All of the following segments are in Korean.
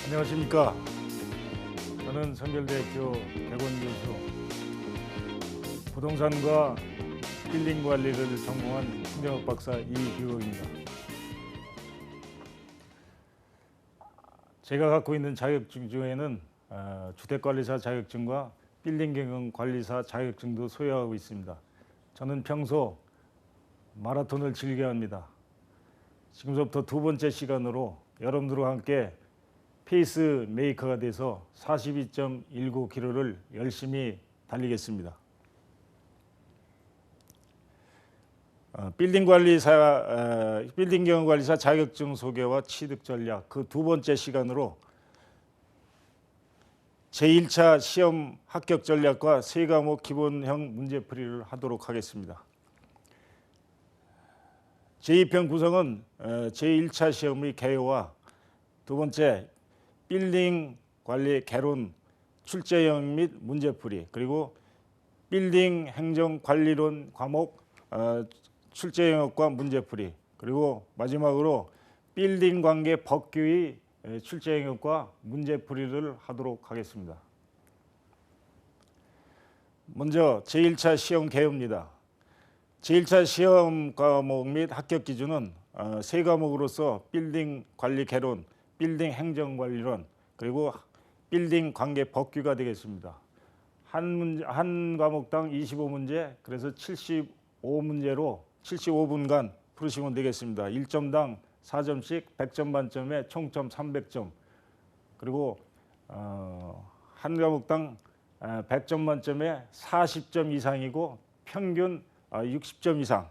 안녕하십니까. 저는 성결대학교 대건교수 부동산과 빌딩 관리를 전공한 행정학 박사 이규호입니다. 제가 갖고 있는 자격증 중에는 주택관리사 자격증과 빌딩경영관리사 자격증도 소유하고 있습니다. 저는 평소 마라톤을 즐겨합니다. 지금부터 두 번째 시간으로 여러분들과 함께 페이스 메이커가 돼서 42.19km를 열심히 달리겠습니다. 빌딩경영관리사 자격증 소개와 취득 전략 그 두 번째 시간으로 제1차 시험 합격 전략과 세 과목 기본형 문제풀이를 하도록 하겠습니다. 제2편 구성은 제1차 시험의 개요와 두 번째 빌딩 관리 개론 출제형 및 문제풀이, 그리고 빌딩 행정 관리론 과목 출제 영역과 문제풀이, 그리고 마지막으로 빌딩 관계 법규의 출제 영역과 문제풀이를 하도록 하겠습니다. 먼저 제1차 시험 개요입니다. 제1차 시험 과목 및 합격 기준은 세 과목으로서 빌딩 관리 개론, 빌딩 행정 관리론, 그리고 빌딩 관계 법규가 되겠습니다. 한 과목당 25문제, 그래서 75문제로 75분간 풀으시면 되겠습니다. 1점당 4점씩 100점 만점에 총점 300점, 그리고 한 과목당 100점 만점에 40점 이상이고 평균 60점 이상,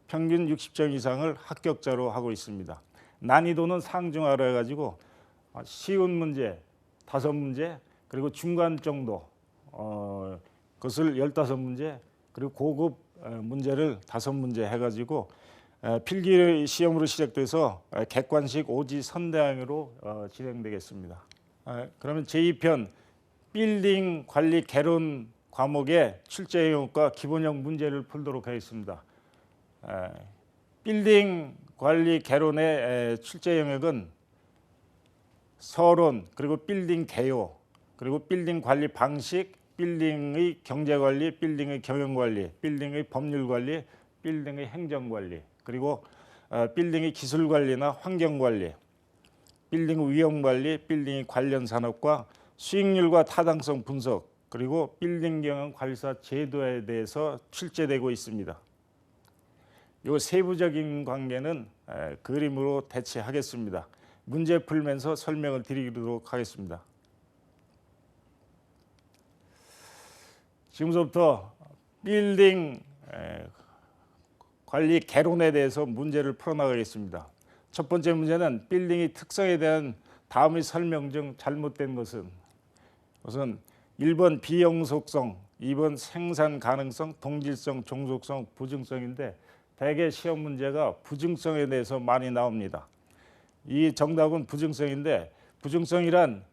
평균 60점 이상을 합격자로 하고 있습니다. 난이도는 상중하로 해가지고 쉬운 문제 5문제, 그리고 중간 정도 그것을 15문제, 그리고 고급 문제를 5문제 해가지고 필기 시험으로 시작돼서 객관식 오지 선대항으로 진행되겠습니다. 그러면 제2편 빌딩 관리 개론 과목의 출제 영역과 기본형 문제를 풀도록 하겠습니다. 빌딩 관리 개론의 출제 영역은 서론, 그리고 빌딩 개요, 그리고 빌딩 관리 방식, 빌딩의 경제관리, 빌딩의 경영관리, 빌딩의 법률관리, 빌딩의 행정관리, 그리고 빌딩의 기술관리나 환경관리, 빌딩의 위험관리, 빌딩의 관련 산업과 수익률과 타당성 분석, 그리고 빌딩경영관리사 제도에 대해서 출제되고 있습니다. 이 세부적인 관계는 그림으로 대체하겠습니다. 문제 풀면서 설명을 드리도록 하겠습니다. 지금부터 빌딩 관리 개론에 대해서 문제를 풀어나가겠습니다. 첫 번째 문제는 빌딩의 특성에 대한 다음의 설명 중 잘못된 것은, 우선 1번 비영속성, 2번 생산 가능성, 동질성, 종속성, 부증성인데 대개 시험 문제가 부증성에 대해서 많이 나옵니다. 이 정답은 부증성인데, 부증성이란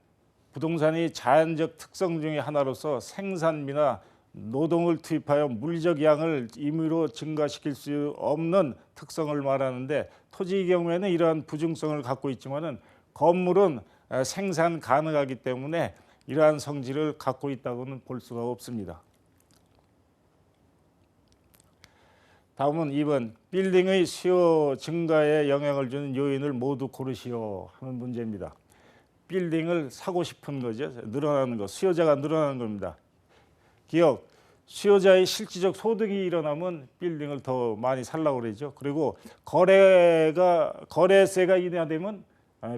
부동산이 자연적 특성 중의 하나로서 생산비나 노동을 투입하여 물적 양을 임의로 증가시킬 수 없는 특성을 말하는데, 토지의 경우에는 이러한 부증성을 갖고 있지만은 건물은 생산 가능하기 때문에 이러한 성질을 갖고 있다고는 볼 수가 없습니다. 다음은 2번 빌딩의 수요 증가에 영향을 주는 요인을 모두 고르시오 하는 문제입니다. 빌딩을 사고 싶은 거죠. 늘어나는 것, 수요자가 늘어나는 겁니다. 기억, 수요자의 실질적 소득이 일어나면 빌딩을 더 많이 살라고 그러죠. 그리고 거래세가 인하되면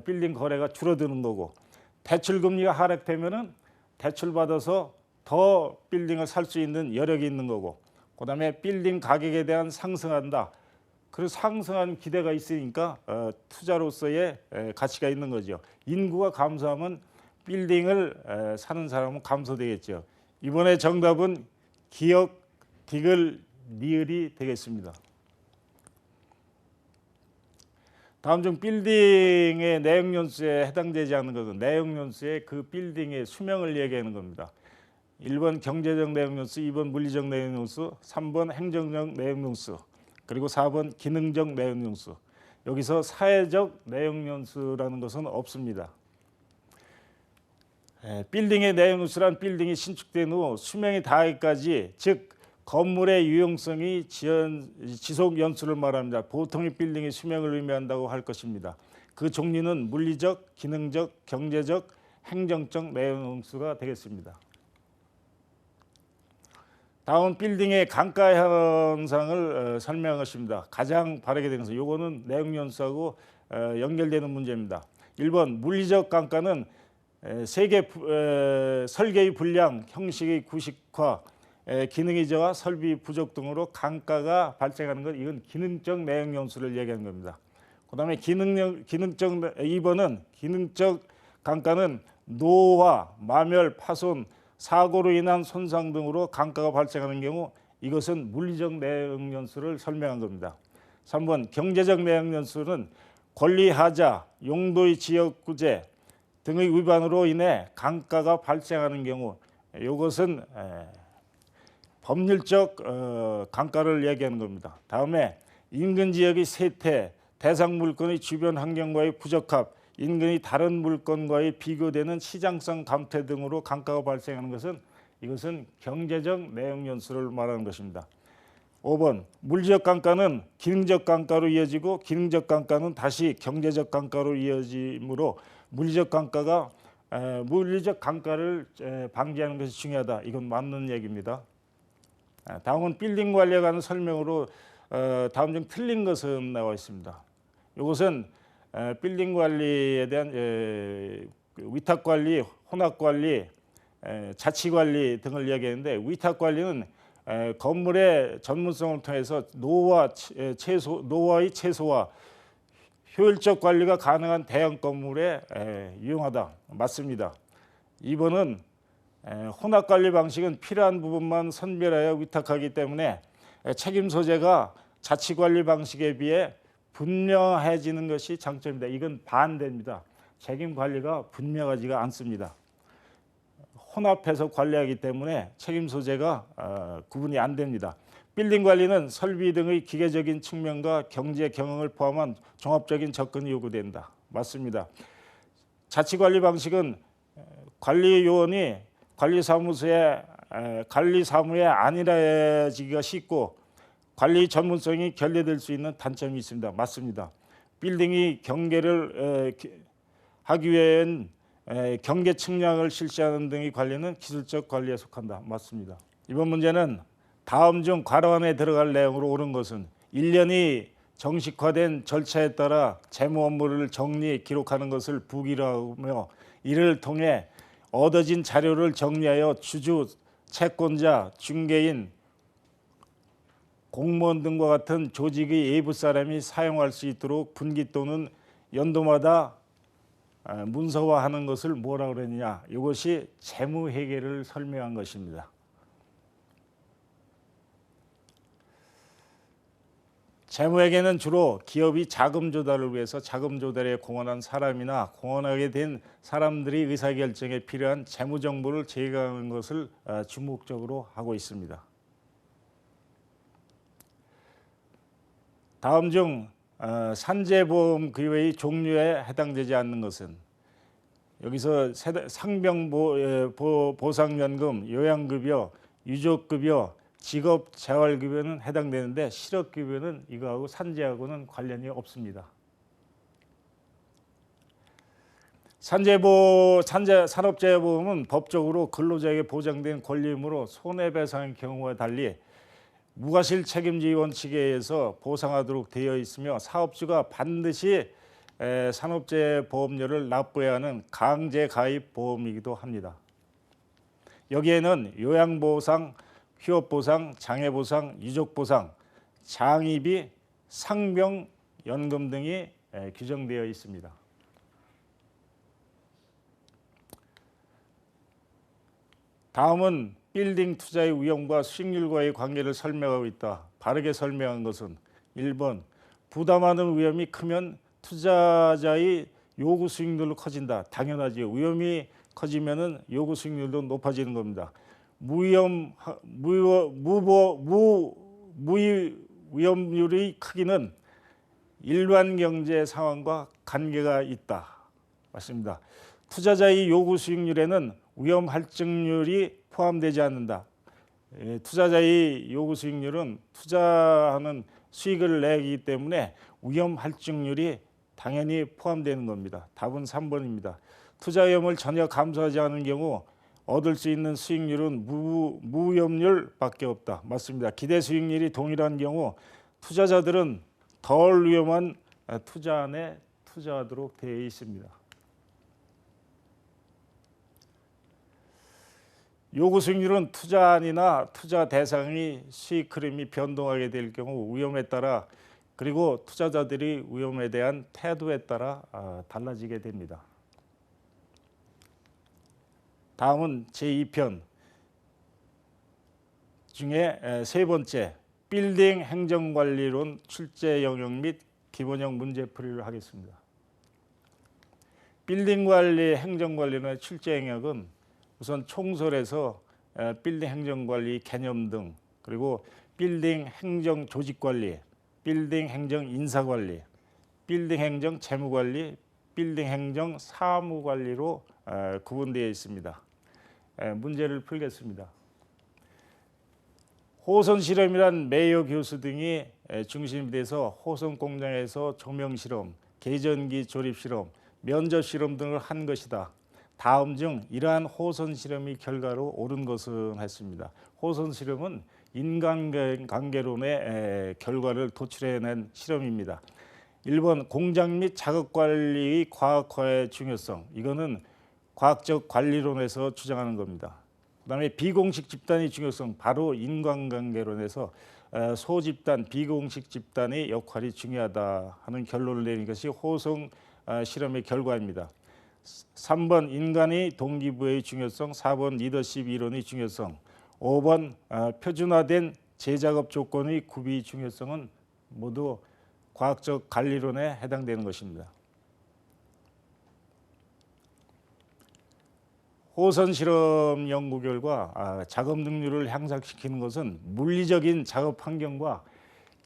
빌딩 거래가 줄어드는 거고, 대출 금리가 하락되면은 대출 받아서 더 빌딩을 살 수 있는 여력이 있는 거고, 그다음에 빌딩 가격에 대한 상승한다. 그 상승한 기대가 있으니까 투자로서의 가치가 있는 거죠. 인구가 감소하면 빌딩을 사는 사람은 감소되겠죠. 이번에 정답은 기역, 디귿, 니을이 되겠습니다. 다음 중 빌딩의 내용연수에 해당되지 않는 것은, 내용연수의 그 빌딩의 수명을 얘기하는 겁니다. 1번 경제적 내용연수, 2번 물리적 내용연수, 3번 행정적 내용연수, 그리고 4번 기능적 내용연수. 여기서 사회적 내용연수라는 것은 없습니다. 빌딩의 내용수란 빌딩이 신축된 후 수명이 다하기까지, 즉 건물의 유용성이 지속 연수를 말합니다. 보통의 빌딩의 수명을 의미한다고 할 것입니다. 그 종류는 물리적, 기능적, 경제적, 행정적 내용수가 되겠습니다. 다음 빌딩의 강가 현상을 설명한 것입니다. 가장 바르게 된 것은 요거는 내용 연수하고 연결되는 문제입니다. 1번 물리적 강가는 설계의 불량, 형식의 구식화, 기능의 저하, 설비 부족 등으로 강가가 발생하는 것, 이건 기능적 내용 연수를 얘기하는 겁니다. 그다음에 기능적 2번은 기능적 강가는 노화, 마멸, 파손, 사고로 인한 손상 등으로 강가가 발생하는 경우, 이것은 물리적 내용 연수를 설명한 겁니다. 3번 경제적 내용 연수는 권리 하자, 용도의 지역 구제 등의 위반으로 인해 강가가 발생하는 경우, 이것은 법률적 강가를 얘기하는 겁니다. 다음에 인근 지역의 세태, 대상 물건의 주변 환경과의 부적합, 인근의 다른 물건과의 비교되는 시장성 감퇴 등으로 강가가 발생하는 것은, 이것은 경제적 내용 연수를 말하는 것입니다. 5번 물리적 강가는 기능적 강가로 이어지고, 기능적 강가는 다시 경제적 강가로 이어지므로 물리적 강가를 방지하는 것이 중요하다. 이건 맞는 얘기입니다. 다음은 빌딩 관리에 관한 설명으로 다음 중 틀린 것은 나와 있습니다. 이것은 빌딩 관리에 대한 위탁 관리, 혼합 관리, 자치 관리 등을 이야기하는데, 위탁 관리는 건물의 전문성을 통해서 노화의 최소화, 효율적 관리가 가능한 대형 건물에 유용하다. 맞습니다. 2번은 혼합 관리 방식은 필요한 부분만 선별하여 위탁하기 때문에 책임 소재가 자치 관리 방식에 비해 분명해지는 것이 장점입니다. 이건 반대입니다. 책임 관리가 분명하지가 않습니다. 혼합해서 관리하기 때문에 책임 소재가 구분이 안 됩니다. 빌딩 관리는 설비 등의 기계적인 측면과 경제 경영을 포함한 종합적인 접근이 요구된다. 맞습니다. 자치 관리 방식은 관리 요원이 관리사무에 안일해지기가 쉽고 관리 전문성이 결여될 수 있는 단점이 있습니다. 맞습니다. 빌딩이 경계를 하기 위한 경계 측량을 실시하는 등의 관리는 기술적 관리에 속한다. 맞습니다. 이번 문제는 다음 중 괄호 안에 들어갈 내용으로 옳은 것은 1년이 정식화된 절차에 따라 재무 업무를 정리, 기록하는 것을 부기라하며, 이를 통해 얻어진 자료를 정리하여 주주, 채권자, 중개인, 공무원 등과 같은 조직의 외부 사람이 사용할 수 있도록 분기 또는 연도마다 문서화하는 것을 뭐라고 그러느냐, 이것이 재무회계를 설명한 것입니다. 재무회계는 주로 기업이 자금 조달을 위해서 자금 조달에 공헌한 사람이나 공헌하게 된 사람들이 의사결정에 필요한 재무 정보를 제공하는 것을 주목적으로 하고 있습니다. 다음 중 산재보험 그 외의 종류에 해당되지 않는 것은, 여기서 상병보상연금, 요양급여, 유족급여, 직업재활급여는 해당되는데, 실업급여는 이거하고 산재하고는 관련이 없습니다. 산업재해보험은 법적으로 근로자에게 보장된 권리이므로 손해배상의 경우와 달리 무과실 책임주의 원칙에 의해서 보상하도록 되어 있으며, 사업주가 반드시 산업재해보험료를 납부해야 하는 강제가입보험이기도 합니다. 여기에는 요양보상, 휴업보상, 장애보상, 유족보상, 장의비, 상병연금 등이 규정되어 있습니다. 다음은 빌딩 투자의 위험과 수익률과의 관계를 설명하고 있다. 바르게 설명한 것은 1번 부담하는 위험이 크면 투자자의 요구 수익률도 커진다. 당연하지. 위험이 커지면은 요구 수익률도 높아지는 겁니다. 무위험률의 크기는 일반 경제 상황과 관계가 있다. 맞습니다. 투자자의 요구 수익률에는 위험 할증률이 포함되지 않는다. 투자자의 요구 수익률은 투자하는 수익을 내기 때문에 위험 할증률이 당연히 포함되는 겁니다. 답은 3번입니다. 투자 위험을 전혀 감수하지 않은 경우 얻을 수 있는 수익률은 무위험률밖에 없다. 맞습니다. 기대 수익률이 동일한 경우 투자자들은 덜 위험한 투자 안에 투자하도록 되어 있습니다. 요구 수익률은 투자안이나 투자 대상이 수익 흐름이 변동하게 될 경우 위험에 따라 그리고 투자자들이 위험에 대한 태도에 따라 달라지게 됩니다. 다음은 제2편 중에 세 번째 빌딩 행정관리론 출제 영역 및 기본형 문제풀이를 하겠습니다. 빌딩 관리 행정관리론의 출제 영역은 우선 총설에서 빌딩 행정관리 개념 등 그리고 빌딩 행정 조직관리, 빌딩 행정 인사관리, 빌딩 행정 재무관리, 빌딩 행정 사무관리로 구분되어 있습니다. 문제를 풀겠습니다. 호선 실험이란 메이어 교수 등이 중심이 돼서 호선 공장에서 조명 실험, 계전기 조립 실험, 면접 실험 등을 한 것이다. 다음 중 이러한 호선 실험의 결과로 옳은 것은 했습니다. 호선 실험은 인간관계론의 결과를 도출해낸 실험입니다. 1번 공장 및 작업 관리의 과학화의 중요성. 이거는 과학적 관리론에서 주장하는 겁니다. 그다음에 비공식 집단의 중요성. 바로 인간관계론에서 소집단, 비공식 집단의 역할이 중요하다 하는 결론을 내린 것이 호선 실험의 결과입니다. 3번 인간의 동기부여의 중요성, 4번 리더십 이론의 중요성, 5번 표준화된 재작업 조건의 구비 중요성은 모두 과학적 관리론에 해당되는 것입니다. 호선 실험 연구 결과 작업 능률을 향상시키는 것은 물리적인 작업 환경과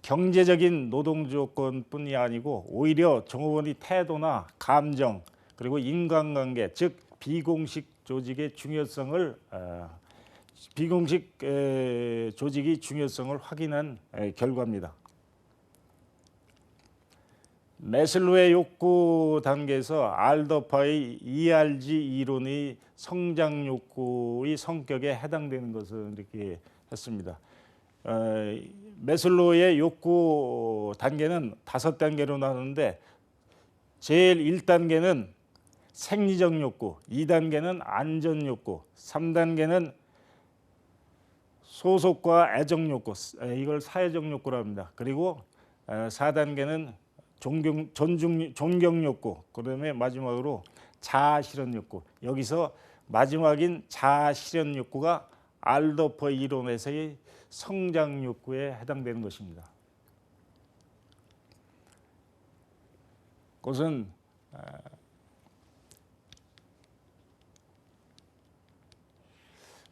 경제적인 노동 조건뿐이 아니고 오히려 종업원의 태도나 감정 그리고 인간관계 즉 비공식 조직의 중요성을 비공식 조직의 중요성을 확인한 결과입니다. 매슬로의 욕구 단계에서 알더파의 ERG 이론의 성장 욕구의 성격에 해당되는 것을 이렇게 했습니다. 매슬로의 욕구 단계는 5단계로 나누는데 제일 1단계는 생리적 욕구, 2단계는 안전 욕구, 3단계는 소속과 애정 욕구, 이걸 사회적 욕구라고 합니다. 그리고 4단계는 존경 욕구, 그다음에 마지막으로 자아 실현 욕구. 여기서 마지막인 자아 실현 욕구가 알더퍼 이론에서의 성장 욕구에 해당되는 것입니다. 그것은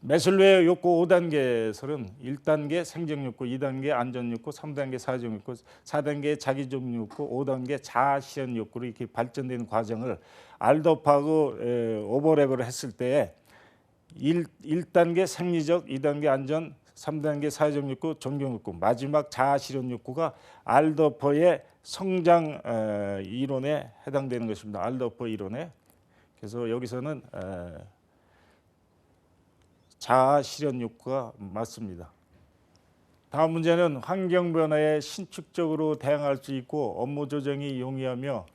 매슬로의 욕구 5단계설은 1단계 생존 욕구, 2단계 안전 욕구, 3단계 사회적 욕구, 4단계 자기존 욕구, 5단계 자아 실현 욕구로 이렇게 발전되는 과정을 알더파하고 오버랩을 했을 때 1단계 생리적, 2단계 안전, 3단계 사회적 욕구, 존경 욕구, 마지막 자아 실현 욕구가 알더퍼의 성장 이론에 해당되는 것입니다. 알더퍼 이론에. 그래서 여기서는 자아 실현 욕구가 맞습니다. 다음 문제는 환경 변화에 신축적으로 대응할 수 있고 업무 조정이 용이하며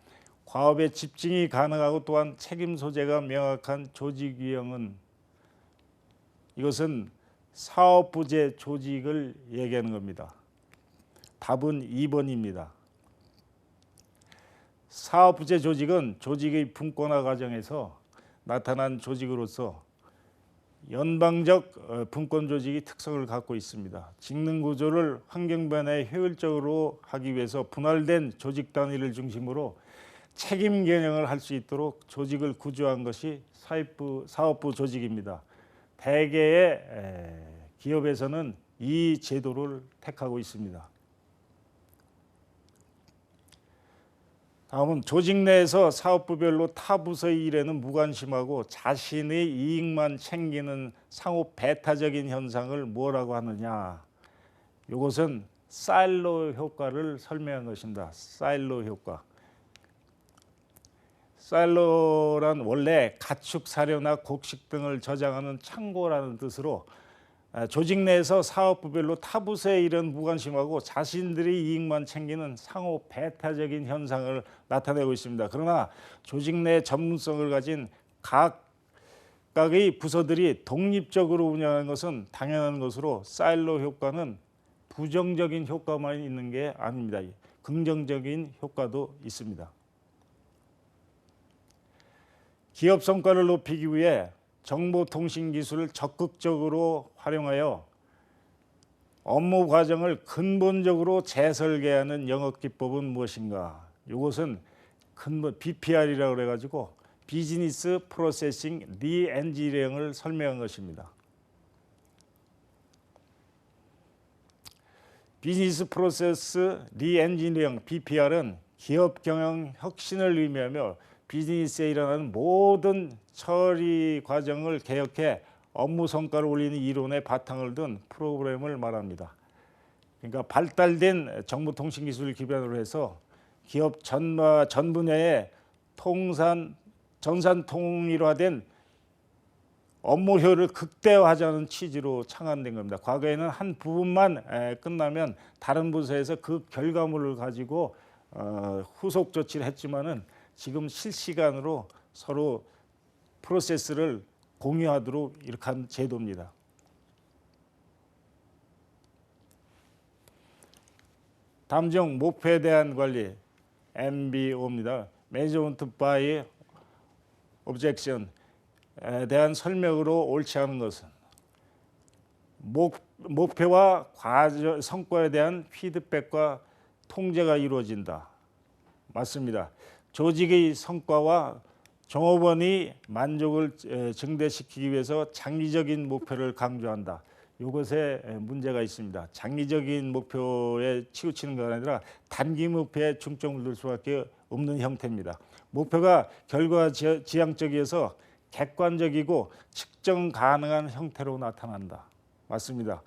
과업에 집중이 가능하고 또한 책임 소재가 명확한 조직 유형은 이것은 사업부제 조직을 얘기하는 겁니다. 답은 2번입니다. 사업부제 조직은 조직의 분권화 과정에서 나타난 조직으로서 연방적 분권 조직이 특성을 갖고 있습니다. 직능 구조를 환경 변화에 효율적으로 하기 위해서 분할된 조직 단위를 중심으로 책임 경영을 할 수 있도록 조직을 구조한 것이 사업부 조직입니다. 대개의 기업에서는 이 제도를 택하고 있습니다. 다음은 조직 내에서 사업부별로 타 부서의 일에는 무관심하고 자신의 이익만 챙기는 상호 배타적인 현상을 뭐라고 하느냐. 이것은 사일로 효과를 설명한 것입니다. 사일로 효과. 사일로란 원래 가축 사료나 곡식 등을 저장하는 창고라는 뜻으로 조직 내에서 사업부별로 타 부서의 일은 무관심하고 자신들의 이익만 챙기는 상호 배타적인 현상을 나타내고 있습니다. 그러나 조직 내 전문성을 가진 각각의 부서들이 독립적으로 운영하는 것은 당연한 것으로 사일로 효과는 부정적인 효과만 있는 게 아닙니다. 긍정적인 효과도 있습니다. 기업 성과를 높이기 위해 정보통신 기술을 적극적으로 활용하여 업무 과정을 근본적으로 재설계하는 영업 기법은 무엇인가? 이것은 근본 BPR이라고 그래가지고 비즈니스 프로세싱 리엔지니어링을 설명한 것입니다. 비즈니스 프로세스 리엔지니어링 BPR은 기업 경영 혁신을 의미하며 비즈니스에 일어나는 모든 처리 과정을 개혁해 업무 성과를 올리는 이론의 바탕을 둔 프로그램을 말합니다. 그러니까 발달된 정보통신기술을 기반으로 해서 기업 전 분야의 전산 통일화된 업무 효율을 극대화하자는 취지로 창안된 겁니다. 과거에는 한 부분만 끝나면 다른 부서에서 그 결과물을 가지고 후속 조치를 했지만은 지금 실시간으로 서로 프로세스를 공유하도록 이렇게 한 제도입니다. 다음 중 목표에 대한 관리 MBO입니다. Measurement by Objection에 대한 설명으로 옳지 않은 것은 목표와 과정 성과에 대한 피드백과 통제가 이루어진다. 맞습니다. 조직의 성과와 종업원이 만족을 증대시키기 위해서 장기적인 목표를 강조한다. 이것에 문제가 있습니다. 장기적인 목표에 치우치는 것 아니라 단기 목표에 중점을 둘 수밖에 없는 형태입니다. 목표가 결과 지향적이어서 객관적이고 측정 가능한 형태로 나타난다. 맞습니다.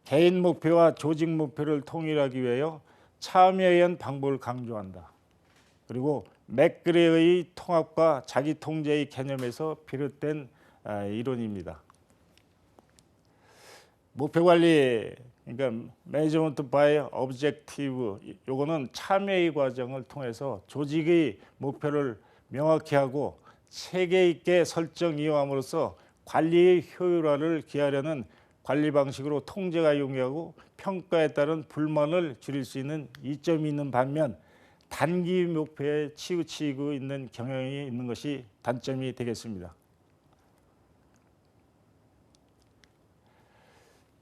개인 목표와 조직 목표를 통일하기 위하여 참여에 의한 방법을 강조한다. 그리고 맥그레의 통합과 자기 통제의 개념에서 비롯된 이론입니다. 목표 관리, 그러니까 Measurement by Objective, 요거는 참여의 과정을 통해서 조직의 목표를 명확히 하고 체계 있게 설정 이용함으로써 관리의 효율화를 기하려는 관리 방식으로 통제가 용이하고 평가에 따른 불만을 줄일 수 있는 이점이 있는 반면 단기 목표에 치우치고 있는 경향이 있는 것이 단점이 되겠습니다.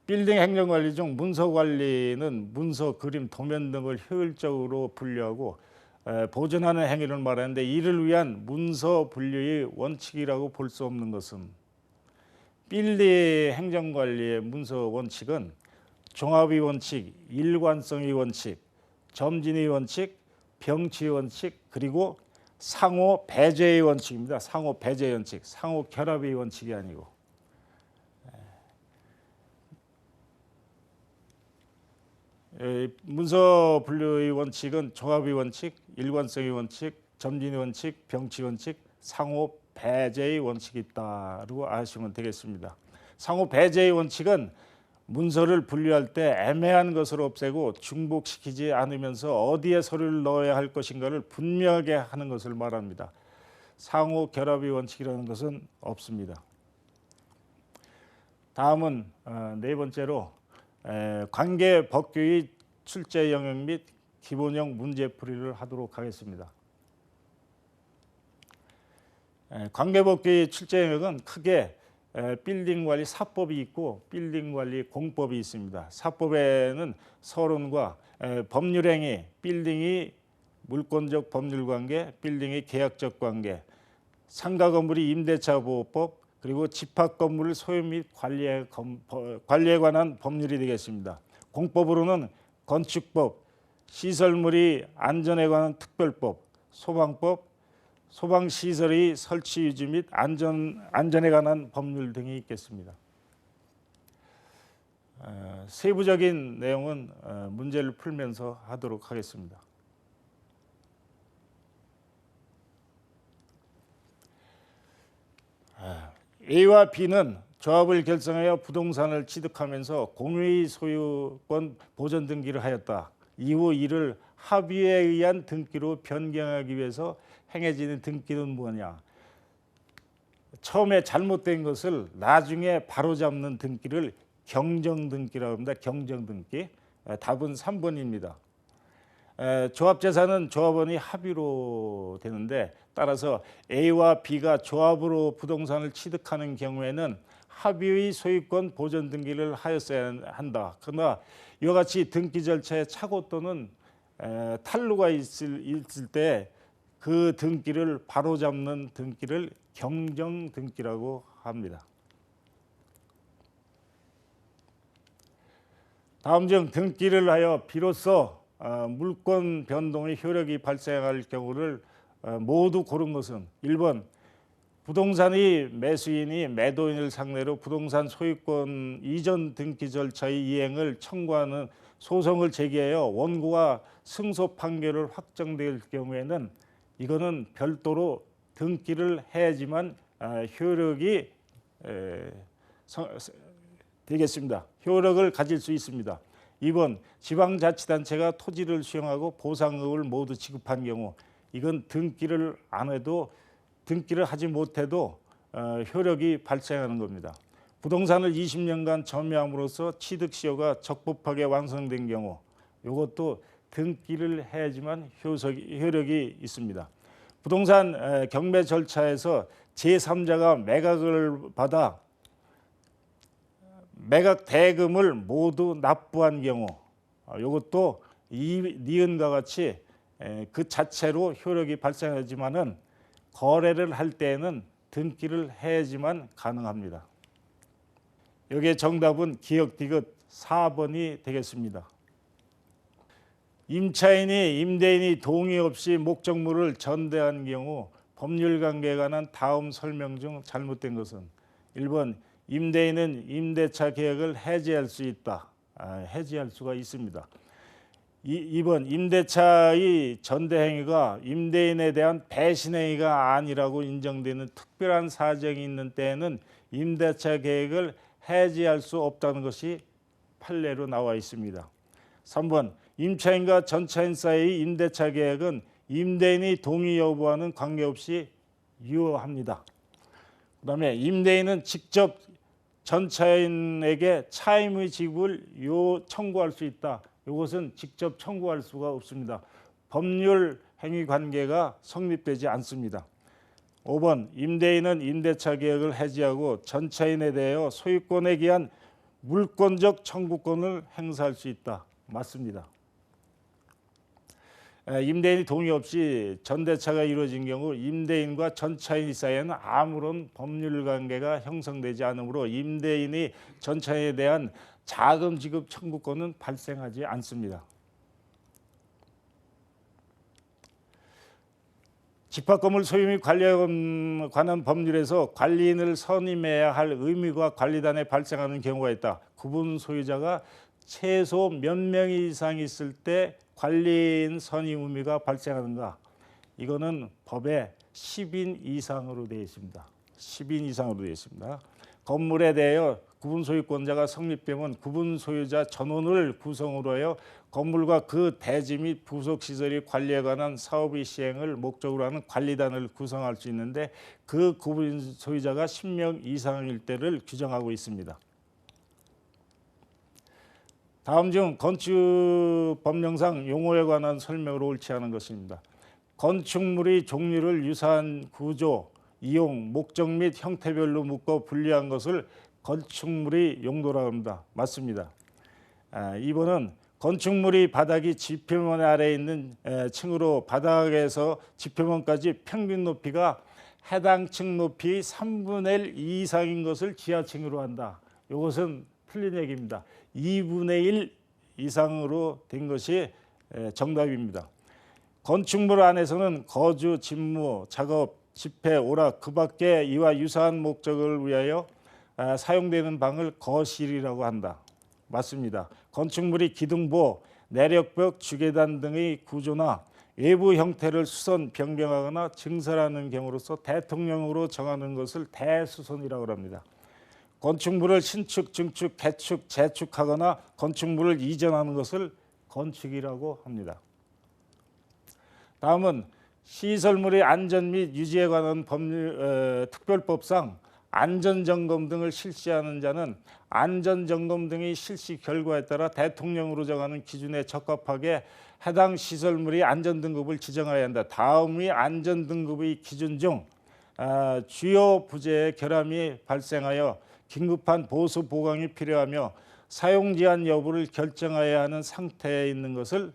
빌딩 행정관리 중 문서관리는 문서, 그림, 도면 등을 효율적으로 분류하고 보존하는 행위를 말하는데 이를 위한 문서 분류의 원칙이라고 볼 수 없는 것은 빌딩 행정관리의 문서 원칙은 종합의 원칙, 일관성의 원칙, 점진의 원칙, 병치의 원칙, 그리고 상호 배제의 원칙입니다. 상호 배제 원칙, 상호 결합의 원칙이 아니고. 문서 분류의 원칙은 종합의 원칙, 일관성의 원칙, 점진의 원칙, 병치 원칙, 상호 배제의 원칙이 있다고 아시면 되겠습니다. 상호 배제의 원칙은 문서를 분류할 때 애매한 것을 없애고 중복시키지 않으면서 어디에 서류를 넣어야 할 것인가를 분명하게 하는 것을 말합니다. 상호 결합의 원칙이라는 것은 없습니다. 다음은 네 번째로 관계 법규의 출제 영역 및 기본형 문제풀이를 하도록 하겠습니다. 관계 법규의 출제 영역은 크게 빌딩 관리 사법이 있고 빌딩 관리 공법이 있습니다. 사법에는 서론과 법률행위, 빌딩이 물권적 법률 관계, 빌딩의 계약적 관계, 상가 건물이 임대차 보호법, 그리고 집합 건물을 소유 및 관리에 관한 법률이 되겠습니다. 공법으로는 건축법, 시설물이 안전에 관한 특별법, 소방법, 소방시설의 설치 유지 및 안전에 관한 법률 등이 있겠습니다. 세부적인 내용은 문제를 풀면서 하도록 하겠습니다. A와 B는 조합을 결성하여 부동산을 취득하면서 공유의 소유권 보전 등기를 하였다. 이후 이를 합의에 의한 등기로 변경하기 위해서 행해지는 등기는 뭐냐? 처음에 잘못된 것을 나중에 바로잡는 등기를 경정등기라고 합니다. 경정등기. 답은 3번입니다. 조합재산은 조합원이 합의로 되는데, 따라서 A와 B가 조합으로 부동산을 취득하는 경우에는 합의의 소유권 보전 등기를 하였어야 한다. 그러나 이와 같이 등기 절차에 착오 또는 탈루가 있을 때 그 등기를 바로잡는 등기를 경정등기라고 합니다. 다음 중 등기를 하여 비로소 물권 변동의 효력이 발생할 경우를 모두 고른 것은 1번 부동산의 매수인이 매도인을 상대로 부동산 소유권 이전 등기 절차의 이행을 청구하는 소송을 제기하여 원고가 승소 판결을 확정될 경우에는 이거는 별도로 등기를 해야지만 효력이 되겠습니다. 효력을 가질 수 있습니다. 2번 지방자치단체가 토지를 수용하고 보상금을 모두 지급한 경우, 이건 등기를 안 해도 등기를 하지 못해도 효력이 발생하는 겁니다. 부동산을 20년간 점유함으로써 취득시효가 적법하게 완성된 경우, 이것도 등기를 해야지만 효력이 있습니다. 부동산 경매 절차에서 제3자가 매각을 받아 매각 대금을 모두 납부한 경우, 이것도 니은과 같이 그 자체로 효력이 발생하지만은 거래를 할 때에는 등기를 해야지만 가능합니다. 여기에 정답은 기역 디귿 4번이 되겠습니다. 임차인이 임대인이 동의 없이 목적물을 전대한 경우 법률관계에 관한 다음 설명 중 잘못된 것은 1번 임대인은 임대차 계약을 해지할 수 있다. 해지할 수가 있습니다. 2번 임대차의 전대행위가 임대인에 대한 배신행위가 아니라고 인정되는 특별한 사정이 있는 때에는 임대차 계약을 해지할 수 없다는 것이 판례로 나와 있습니다. 3번 임차인과 전차인 사이의 임대차 계약은 임대인이 동의 여부와는 관계없이 유효합니다. 그다음에 임대인은 직접 전차인에게 차임의 지급을 청구할 수 있다. 이것은 직접 청구할 수가 없습니다. 법률 행위 관계가 성립되지 않습니다. 5번 임대인은 임대차 계약을 해지하고 전차인에 대하여 소유권에 기한 물권적 청구권을 행사할 수 있다. 맞습니다. 임대인이 동의 없이 전대차가 이루어진 경우 임대인과 전차인 사이에는 아무런 법률 관계가 형성되지 않으므로 임대인이 전차인에 대한 자금 지급 청구권은 발생하지 않습니다. 집합건물 소유 및 관리에 관한 법률에서 관리인을 선임해야 할 의무가 관리단에 발생하는 경우가 있다. 구분 소유자가 최소 몇 명 이상 있을 때 관리인 선임 의무가 발생하는가? 이거는 법에 10인 이상으로 되어 있습니다. 10인 이상으로 되어 있습니다. 건물에 대하여 구분 소유권자가 성립되면 구분 소유자 전원을 구성으로 하여 건물과 그 대지 및 부속 시설의 관리에 관한 사업의 시행을 목적으로 하는 관리단을 구성할 수 있는데, 그 구분 소유자가 10명 이상일 때를 규정하고 있습니다. 다음 중 건축 법령상 용어에 관한 설명으로 옳지 않은 것입니다. 건축물의 종류를 유사한 구조, 이용, 목적 및 형태별로 묶어 분리한 것을 건축물의 용도라고 합니다. 맞습니다. 2번은 건축물의 바닥이 지표면 아래에 있는 층으로 바닥에서 지표면까지 평균 높이가 해당 층 높이 3분의 1 이상인 것을 지하층으로 한다. 이것은 틀린 얘기입니다. 2분의 1 이상으로 된 것이 정답입니다. 건축물 안에서는 거주, 집무, 작업, 집회, 오락 그 밖에 이와 유사한 목적을 위하여 사용되는 방을 거실이라고 한다. 맞습니다. 건축물이 기둥보, 내력벽, 주계단 등의 구조나 외부 형태를 수선, 변경하거나 증설하는 경우로서 대통령으로 정하는 것을 대수선이라고 합니다. 건축물을 신축, 증축, 개축, 재축하거나 건축물을 이전하는 것을 건축이라고 합니다. 다음은 시설물의 안전 및 유지에 관한 특별법상 안전점검 등을 실시하는 자는 안전점검 등의 실시 결과에 따라 대통령으로 정하는 기준에 적합하게 해당 시설물의 안전등급을 지정해야 한다. 다음의 안전등급의 기준 중 주요 부재의 결함이 발생하여 긴급한 보수 보강이 필요하며 사용 제한 여부를 결정해야 하는 상태에 있는 것을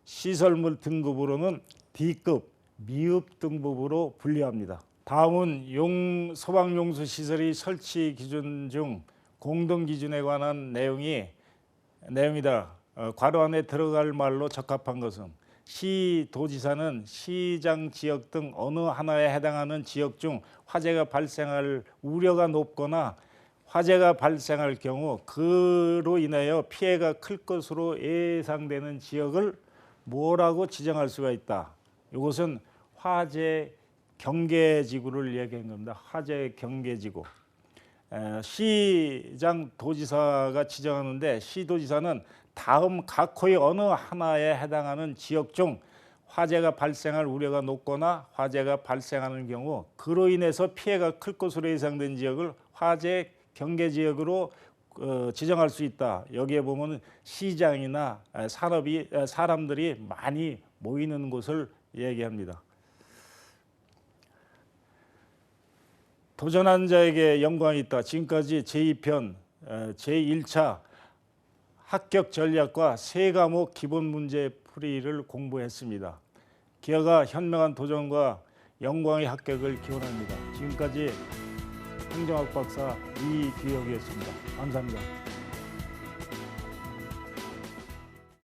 시설물 등급으로는 D급 미흡 등급으로 분류합니다. 다음은 소방용수 시설의 설치 기준 중 공동 기준에 관한 내용이다. 괄호 안에 들어갈 말로 적합한 것은 시도지사는 시장 지역 등 어느 하나에 해당하는 지역 중 화재가 발생할 우려가 높거나 화재가 발생할 경우 그로 인하여 피해가 클 것으로 예상되는 지역을 뭐라고 지정할 수가 있다. 이것은 화재 경계지구를 얘기한 겁니다. 화재 경계지구. 시장 도지사가 지정하는데 시도지사는 다음 각호의 어느 하나에 해당하는 지역 중 화재가 발생할 우려가 높거나 화재가 발생하는 경우 그로 인해서 피해가 클 것으로 예상된 지역을 화재 경계지역으로 지정할 수 있다. 여기에 보면 시장이나 사람들이 많이 모이는 곳을 얘기합니다. 도전한 자에게 영광이 있다. 지금까지 제2편 제1차 합격 전략과 세 과목 기본 문제 풀이를 공부했습니다. 기어가 현명한 도전과 영광의 합격을 기원합니다. 지금까지 행정학 박사 이규혁이었습니다. 감사합니다.